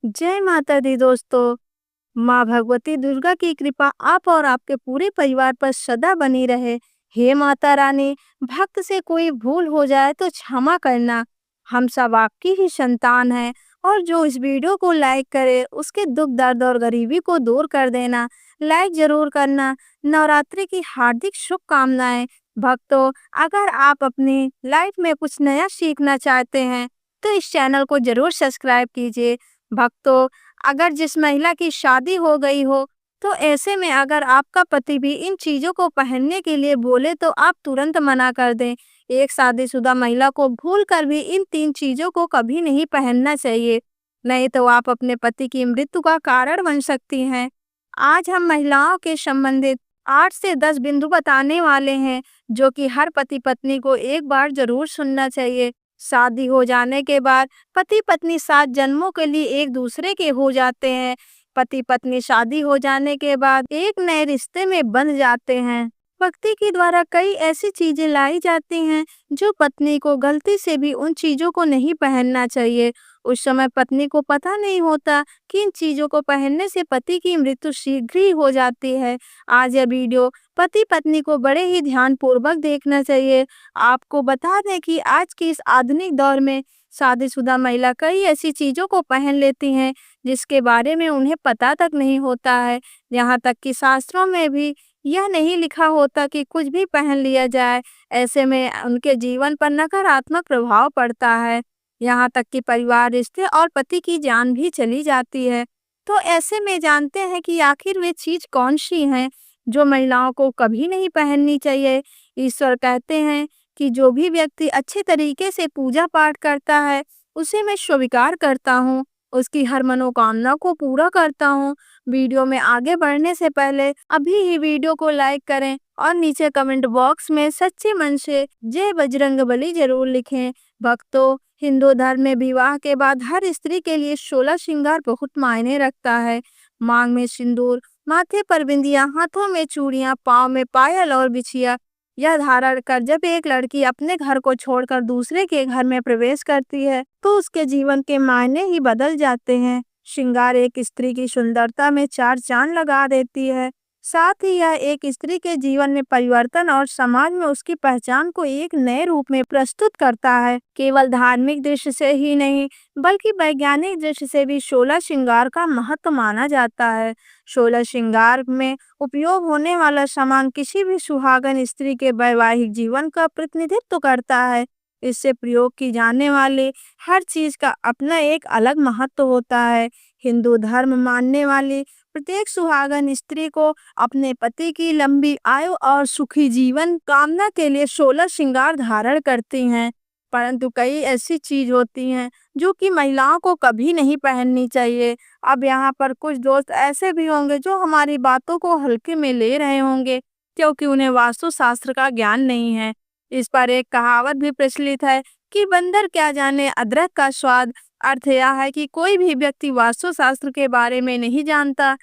जय माता दी दोस्तों। माँ भगवती दुर्गा की कृपा आप और आपके पूरे परिवार पर सदा बनी रहे। हे माता रानी, भक्त से कोई भूल हो जाए तो क्षमा करना। हम सब आपकी ही संतान हैं और जो इस वीडियो को लाइक करे उसके दुख दर्द और गरीबी को दूर कर देना। लाइक जरूर करना। नवरात्रि की हार्दिक शुभकामनाएं। भक्तों, अगर आप अपनी लाइफ में कुछ नया सीखना चाहते हैं तो इस चैनल को जरूर सब्सक्राइब कीजिए। भक्तों, अगर जिस महिला की शादी हो गई हो तो ऐसे में अगर आपका पति भी इन चीजों को पहनने के लिए बोले तो आप तुरंत मना कर दें। एक शादीशुदा महिला को भूलकर भी इन 3 चीजों को कभी नहीं पहनना चाहिए, नहीं तो आप अपने पति की मृत्यु का कारण बन सकती हैं। आज हम महिलाओं के संबंधित 8 से 10 बिंदु बताने वाले हैं जो कि हर पति पत्नी को एक बार जरूर सुनना चाहिए। शादी हो जाने के बाद पति पत्नी 7 जन्मों के लिए एक दूसरे के हो जाते हैं। पति पत्नी शादी हो जाने के बाद एक नए रिश्ते में बंध जाते हैं। भक्ति के द्वारा कई ऐसी चीजें लाई जाती हैं जो पत्नी को गलती से भी उन चीजों को नहीं पहनना चाहिए। उस समय पत्नी को पता नहीं होता कि इन चीजों को पहनने से पति की मृत्यु शीघ्र ही हो जाती है। आज यह वीडियो पति पत्नी को बड़े ही ध्यान पूर्वक देखना चाहिए। आपको बता दें कि आज के इस आधुनिक दौर में शादीशुदा महिला कई ऐसी चीजों को पहन लेती हैं जिसके बारे में उन्हें पता तक नहीं होता है। यहाँ तक कि शास्त्रों में भी यह नहीं लिखा होता कि कुछ भी पहन लिया जाए। ऐसे में उनके जीवन पर नकारात्मक प्रभाव पड़ता है। यहाँ तक कि परिवार, रिश्ते और पति की जान भी चली जाती है। तो ऐसे में जानते हैं कि आखिर वे चीज कौन सी हैं जो महिलाओं को कभी नहीं पहननी चाहिए। ईश्वर कहते हैं कि जो भी व्यक्ति अच्छे तरीके से पूजा पाठ करता है उसे मैं स्वीकार करता हूँ, उसकी हर मनोकामना को पूरा करता हूँ। वीडियो में आगे बढ़ने से पहले अभी ही वीडियो को लाइक करें और नीचे कमेंट बॉक्स में सच्चे मन से जय बजरंगबली जरूर लिखें। भक्तों, हिंदू धर्म में विवाह के बाद हर स्त्री के लिए 16 श्रृंगार बहुत मायने रखता है। मांग में सिंदूर, माथे पर बिंदिया, हाथों में चूड़ियां, पाँव में पायल और बिछिया यह धारण कर जब एक लड़की अपने घर को छोड़कर दूसरे के घर में प्रवेश करती है तो उसके जीवन के मायने ही बदल जाते हैं। श्रृंगार एक स्त्री की सुंदरता में 4 चांद लगा देती है। साथ ही यह एक स्त्री के जीवन में परिवर्तन और समाज में उसकी पहचान को एक नए रूप में प्रस्तुत करता है। केवल धार्मिक दृष्टि से ही नहीं बल्कि वैज्ञानिक दृष्टि से भी 16 श्रृंगार का महत्व माना जाता है। 16 श्रृंगार में उपयोग होने वाला सामान किसी भी सुहागन स्त्री के वैवाहिक जीवन का प्रतिनिधित्व करता है। इससे प्रयोग की जाने वाली हर चीज का अपना एक अलग महत्व होता है। हिंदू धर्म मानने वाली प्रत्येक सुहागन स्त्री को अपने पति की लंबी आयु और सुखी जीवन कामना के लिए 16 श्रृंगार धारण करती हैं। परंतु कई ऐसी चीज होती हैं जो कि महिलाओं को कभी नहीं पहननी चाहिए। अब यहाँ पर कुछ दोस्त ऐसे भी होंगे जो हमारी बातों को हल्के में ले रहे होंगे क्योंकि उन्हें वास्तुशास्त्र का ज्ञान नहीं है। इस पर एक कहावत भी प्रचलित है कि बंदर क्या जाने अदरक का स्वाद। अर्थ यह है कि कोई भी व्यक्ति वास्तुशास्त्र के बारे में नहीं जानता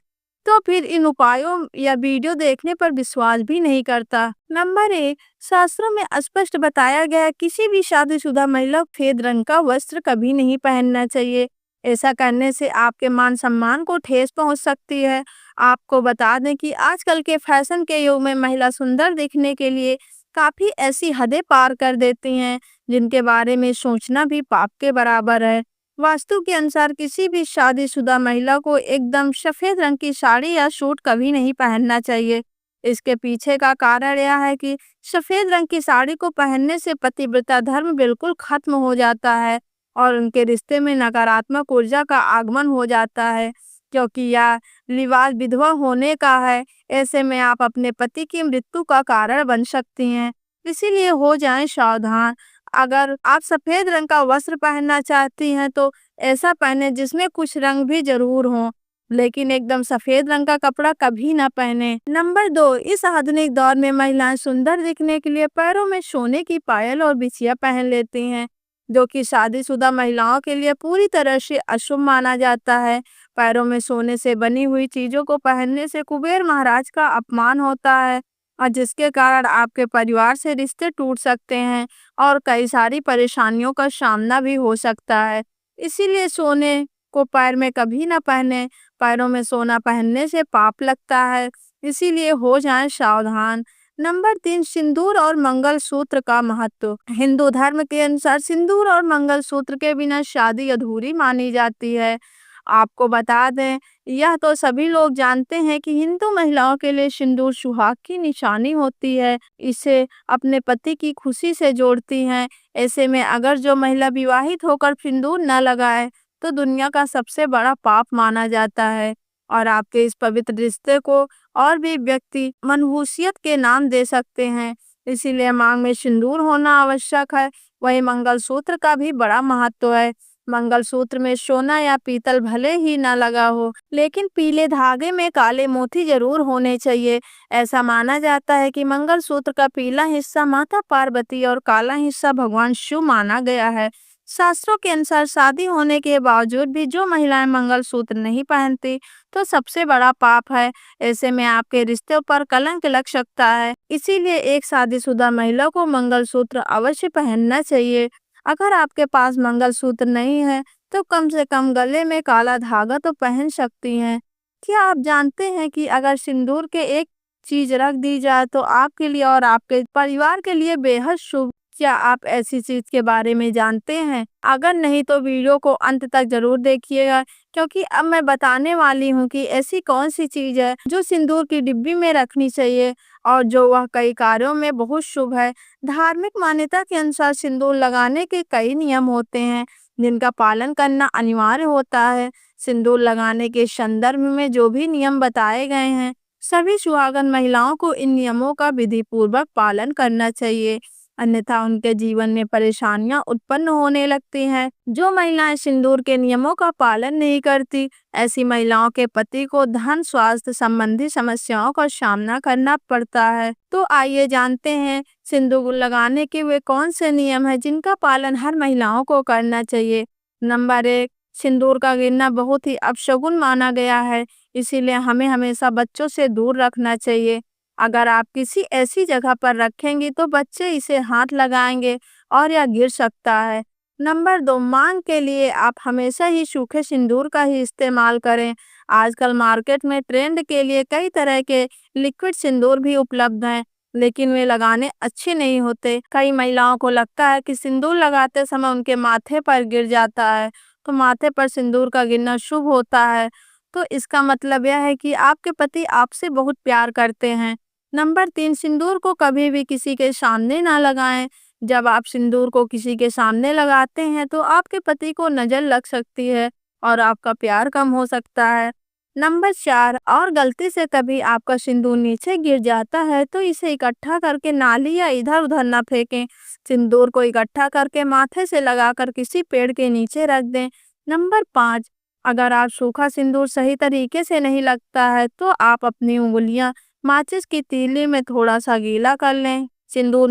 तो फिर इन उपायों या वीडियो देखने पर विश्वास भी नहीं करता। नंबर 1, शास्त्रों में स्पष्ट बताया गया है किसी भी शादीशुदा महिला को सफेद रंग का वस्त्र कभी नहीं पहनना चाहिए। ऐसा करने से आपके मान सम्मान को ठेस पहुंच सकती है। आपको बता दें कि आजकल के फैशन के युग में महिला सुंदर दिखने के लिए काफी ऐसी हदें पार कर देती हैं जिनके बारे में सोचना भी पाप के बराबर है। वास्तु के अनुसार किसी भी शादीशुदा महिला को एकदम सफेद रंग की साड़ी या सूट कभी नहीं पहनना चाहिए। इसके पीछे का कारण यह है कि सफेद रंग की साड़ी को पहनने से पतिव्रता धर्म बिल्कुल खत्म हो जाता है और उनके रिश्ते में नकारात्मक ऊर्जा का आगमन हो जाता है क्योंकि यह लिबास विधवा होने का है। ऐसे में आप अपने पति की मृत्यु का कारण बन सकती हैं, इसीलिए हो जाएं सावधान। अगर आप सफेद रंग का वस्त्र पहनना चाहती हैं तो ऐसा पहने जिसमें कुछ रंग भी जरूर हो, लेकिन एकदम सफेद रंग का कपड़ा कभी ना पहने। नंबर 2, इस आधुनिक दौर में महिलाएं सुंदर दिखने के लिए पैरों में सोने की पायल और बिछिया पहन लेती हैं जो कि शादीशुदा महिलाओं के लिए पूरी तरह से अशुभ माना जाता है। पैरों में सोने से बनी हुई चीजों को पहनने से कुबेर महाराज का अपमान होता है और जिसके कारण आपके परिवार से रिश्ते टूट सकते हैं और कई सारी परेशानियों का सामना भी हो सकता है। इसीलिए सोने को पैर में कभी ना पहने। पैरों में सोना पहनने से पाप लगता है, इसीलिए हो जाएं सावधान। नंबर 3, सिंदूर और मंगलसूत्र का महत्व। हिंदू धर्म के अनुसार सिंदूर और मंगलसूत्र के बिना शादी अधूरी मानी जाती है। आपको बता दें, यह तो सभी लोग जानते हैं कि हिंदू महिलाओं के लिए सिंदूर सुहाग की निशानी होती है। इसे अपने पति की खुशी से जोड़ती हैं। ऐसे में अगर जो महिला विवाहित होकर सिंदूर न लगाए तो दुनिया का सबसे बड़ा पाप माना जाता है और आपके इस पवित्र रिश्ते को और भी व्यक्ति मनहूसियत के नाम दे सकते हैं। इसीलिए मांग में सिंदूर होना आवश्यक है। वही मंगलसूत्र का भी बड़ा महत्व है। मंगलसूत्र में सोना या पीतल भले ही ना लगा हो, लेकिन पीले धागे में काले मोती जरूर होने चाहिए। ऐसा माना जाता है कि मंगलसूत्र का पीला हिस्सा माता पार्वती और काला हिस्सा भगवान शिव माना गया है। शास्त्रों के अनुसार शादी होने के बावजूद भी जो महिलाएं मंगलसूत्र नहीं पहनती तो सबसे बड़ा पाप है। ऐसे में आपके रिश्ते पर कलंक लग सकता है। इसीलिए एक शादीशुदा महिला को मंगलसूत्र अवश्य पहनना चाहिए। अगर आपके पास मंगलसूत्र नहीं है तो कम से कम गले में काला धागा तो पहन सकती हैं। क्या आप जानते हैं कि अगर सिंदूर के एक चीज रख दी जाए तो आपके लिए और आपके परिवार के लिए बेहद शुभ? क्या आप ऐसी चीज के बारे में जानते हैं? अगर नहीं तो वीडियो को अंत तक जरूर देखिएगा, क्योंकि अब मैं बताने वाली हूँ कि ऐसी कौन सी चीज है जो सिंदूर की डिब्बी में रखनी चाहिए और जो वह कई कार्यों में बहुत शुभ है। धार्मिक मान्यता के अनुसार सिंदूर लगाने के कई नियम होते हैं जिनका पालन करना अनिवार्य होता है। सिंदूर लगाने के संदर्भ में जो भी नियम बताए गए हैं, सभी सुहागन महिलाओं को इन नियमों का विधि पूर्वक पालन करना चाहिए, अन्यथा उनके जीवन में परेशानियां उत्पन्न होने लगती हैं। जो महिलाएं सिंदूर के नियमों का पालन नहीं करती, ऐसी महिलाओं के पति को धन स्वास्थ्य संबंधी समस्याओं का सामना करना पड़ता है। तो आइए जानते हैं सिंदूर लगाने के वे कौन से नियम हैं जिनका पालन हर महिलाओं को करना चाहिए। नंबर 1, सिंदूर का गिरना बहुत ही अपशगुन माना गया है, इसीलिए हमें हमेशा बच्चों से दूर रखना चाहिए। अगर आप किसी ऐसी जगह पर रखेंगी तो बच्चे इसे हाथ लगाएंगे और यह गिर सकता है। नंबर 2, मांग के लिए आप हमेशा ही सूखे सिंदूर का ही इस्तेमाल करें। आजकल मार्केट में ट्रेंड के लिए कई तरह के लिक्विड सिंदूर भी उपलब्ध हैं, लेकिन वे लगाने अच्छे नहीं होते। कई महिलाओं को लगता है कि सिंदूर लगाते समय उनके माथे पर गिर जाता है, तो माथे पर सिंदूर का गिरना शुभ होता है। तो इसका मतलब यह है कि आपके पति आपसे बहुत प्यार करते हैं। नंबर 3, सिंदूर को कभी भी किसी के सामने ना लगाएं। जब आप सिंदूर को किसी के सामने लगाते हैं तो आपके पति को नजर लग सकती है और आपका प्यार कम हो सकता है। नंबर 4, और गलती से कभी आपका सिंदूर नीचे गिर जाता है तो इसे इकट्ठा करके नाली या इधर उधर ना फेंकें। सिंदूर को इकट्ठा करके माथे से लगाकर किसी पेड़ के नीचे रख दें। नंबर 5, अगर आप सूखा सिंदूर सही तरीके से नहीं लगता है तो आप अपनी उंगलियां माचिस की तीली में थोड़ा सा गीला कर लें। सिंदूर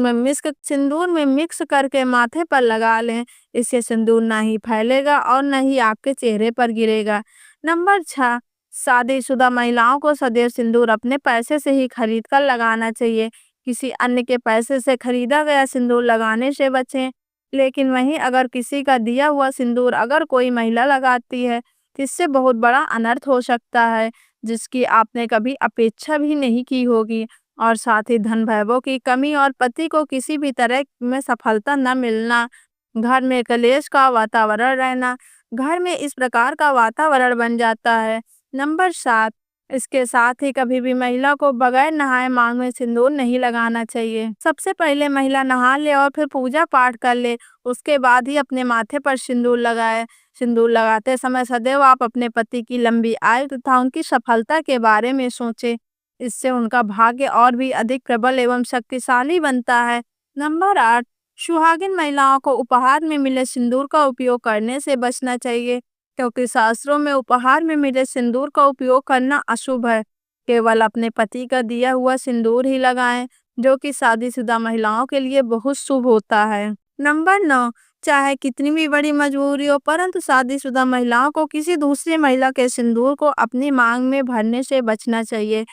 में मिक्स करके माथे पर लगा लें। इससे सिंदूर ना ही फैलेगा और न ही आपके चेहरे पर गिरेगा। नंबर 6, शादीशुदा महिलाओं को सदैव सिंदूर अपने पैसे से ही खरीद कर लगाना चाहिए। किसी अन्य के पैसे से खरीदा गया सिंदूर लगाने से बचें। लेकिन वहीं अगर किसी का दिया हुआ सिंदूर अगर कोई महिला लगाती है तो इससे बहुत बड़ा अनर्थ हो सकता है, जिसकी आपने कभी अपेक्षा भी नहीं की होगी, और साथ ही धन वैभव की कमी और पति को किसी भी तरह में सफलता न मिलना, घर में कलेश का वातावरण रहना। घर में इस प्रकार का वातावरण बन जाता है। नंबर 7, इसके साथ ही कभी भी महिला को बगैर नहाए मांग में सिंदूर नहीं लगाना चाहिए। सबसे पहले महिला नहा ले और फिर पूजा पाठ कर ले, उसके बाद ही अपने माथे पर सिंदूर लगाए। सिंदूर लगाते समय सदैव आप अपने पति की लंबी आयु तथा उनकी सफलता के बारे में सोचें। इससे उनका भाग्य और भी अधिक प्रबल एवं शक्तिशाली बनता है। नंबर 8, सुहागिन महिलाओं को उपहार में मिले सिंदूर का उपयोग करने से बचना चाहिए, क्योंकि शास्त्रों में उपहार में मिले सिंदूर का उपयोग करना अशुभ है। केवल अपने पति का दिया हुआ सिंदूर ही लगाएं, जो कि शादीशुदा महिलाओं के लिए बहुत शुभ होता है। नंबर 9, चाहे कितनी भी बड़ी मजबूरी हो, परंतु शादीशुदा महिलाओं को किसी दूसरी महिला के सिंदूर को अपनी मांग में भरने से बचना चाहिए।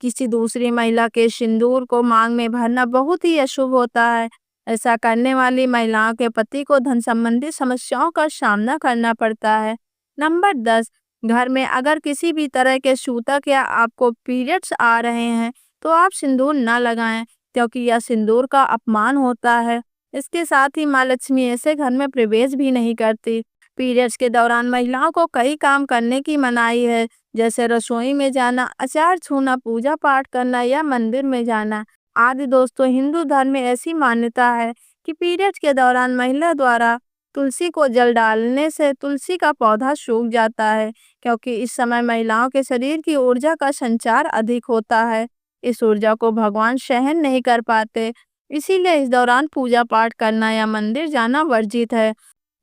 किसी दूसरी महिला के सिंदूर को मांग में भरना बहुत ही अशुभ होता है। ऐसा करने वाली महिलाओं के पति को धन संबंधी समस्याओं का सामना करना पड़ता है। नंबर 10, घर में अगर किसी भी तरह के सूतक या आपको पीरियड्स आ रहे हैं, तो आप सिंदूर न लगाएं, क्योंकि यह सिंदूर का अपमान होता है। इसके साथ ही माँ लक्ष्मी ऐसे घर में प्रवेश भी नहीं करती। पीरियड्स के दौरान महिलाओं को कई काम करने की मनाही है, जैसे रसोई में जाना, अचार छूना, पूजा पाठ करना या मंदिर में जाना आदि। दोस्तों, हिंदू धर्म में ऐसी मान्यता है कि पीरियड्स के दौरान महिला द्वारा तुलसी को जल डालने से तुलसी का पौधा सूख जाता है, क्योंकि इस समय महिलाओं के शरीर की ऊर्जा का संचार अधिक होता है। इस ऊर्जा को भगवान सहन नहीं कर पाते, इसीलिए इस दौरान पूजा पाठ करना या मंदिर जाना वर्जित है।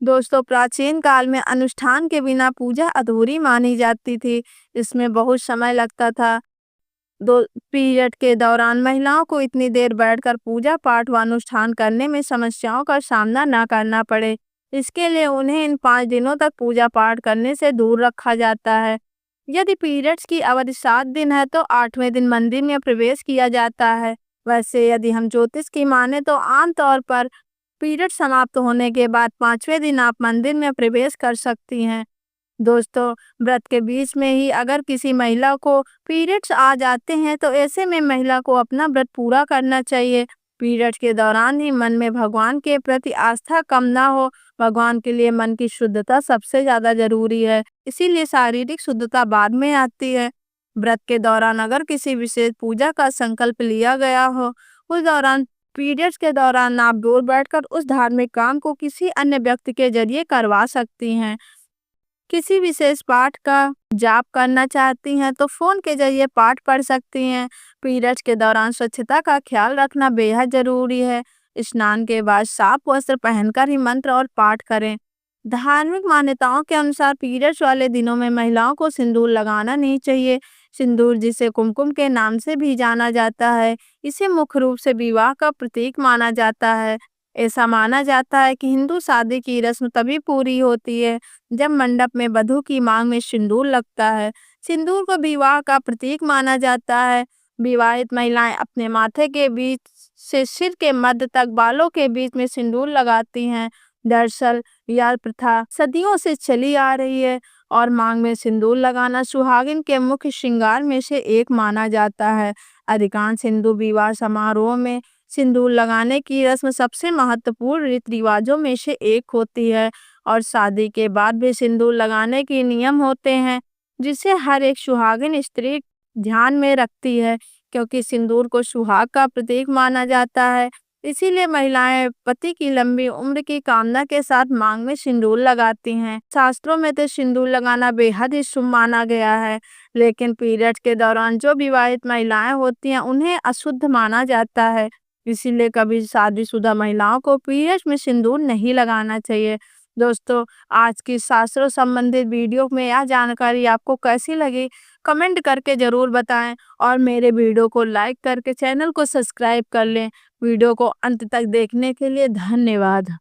दोस्तों, प्राचीन काल में अनुष्ठान के बिना पूजा अधूरी मानी जाती थी। इसमें बहुत समय लगता था। दो पीरियड के दौरान महिलाओं को इतनी देर बैठकर पूजा पाठ व अनुष्ठान करने में समस्याओं का सामना न करना पड़े, इसके लिए उन्हें इन 5 दिनों तक पूजा पाठ करने से दूर रखा जाता है। यदि पीरियड्स की अवधि 7 दिन है तो 8वें दिन मंदिर में प्रवेश किया जाता है। वैसे यदि हम ज्योतिष की माने तो आमतौर पर पीरियड समाप्त होने के बाद 5वें दिन आप मंदिर में प्रवेश कर सकती हैं। दोस्तों, व्रत के बीच में ही अगर किसी महिला को पीरियड्स आ जाते हैं तो ऐसे में महिला को अपना व्रत पूरा करना चाहिए। पीरियड्स के दौरान ही मन में भगवान के प्रति आस्था कम ना हो। भगवान के लिए मन की शुद्धता सबसे ज्यादा जरूरी है, इसीलिए शारीरिक शुद्धता बाद में आती है। व्रत के दौरान अगर किसी विशेष पूजा का संकल्प लिया गया हो, उस दौरान पीरियड्स के दौरान आप दूर बैठकर उस धार्मिक काम को किसी अन्य व्यक्ति के जरिए करवा सकती हैं। किसी विशेष पाठ का जाप करना चाहती हैं तो फोन के जरिए पाठ पढ़ सकती हैं। पीरियड्स के दौरान स्वच्छता का ख्याल रखना बेहद जरूरी है। स्नान के बाद साफ वस्त्र पहनकर ही मंत्र और पाठ करें। धार्मिक मान्यताओं के अनुसार पीरियड्स वाले दिनों में महिलाओं को सिंदूर लगाना नहीं चाहिए। सिंदूर, जिसे कुमकुम के नाम से भी जाना जाता है, इसे मुख्य रूप से विवाह का प्रतीक माना जाता है। ऐसा माना जाता है कि हिंदू शादी की रस्म तभी पूरी होती है जब मंडप में वधू की मांग में सिंदूर लगता है। सिंदूर को विवाह का प्रतीक माना जाता है। विवाहित महिलाएं अपने माथे के बीच से सिर के मध्य तक बालों के बीच में सिंदूर लगाती हैं। दरअसल यह प्रथा सदियों से चली आ रही है और मांग में सिंदूर लगाना सुहागिन के मुख्य श्रृंगार में से एक माना जाता है। अधिकांश हिंदू विवाह समारोह में सिंदूर लगाने की रस्म सबसे महत्वपूर्ण रीति रिवाजों में से एक होती है और शादी के बाद भी सिंदूर लगाने के नियम होते हैं, जिसे हर एक सुहागिन स्त्री ध्यान में रखती है, क्योंकि सिंदूर को सुहाग का प्रतीक माना जाता है। इसीलिए महिलाएं पति की लंबी उम्र की कामना के साथ मांग में सिंदूर लगाती हैं। शास्त्रों में तो सिंदूर लगाना बेहद ही शुभ माना गया है, लेकिन पीरियड के दौरान जो विवाहित महिलाएं होती हैं उन्हें अशुद्ध माना जाता है। इसीलिए कभी शादीशुदा महिलाओं को पीरियड्स में सिंदूर नहीं लगाना चाहिए। दोस्तों, आज की शास्त्रों संबंधित वीडियो में यह जानकारी आपको कैसी लगी, कमेंट करके ज़रूर बताएं और मेरे वीडियो को लाइक करके चैनल को सब्सक्राइब कर लें। वीडियो को अंत तक देखने के लिए धन्यवाद।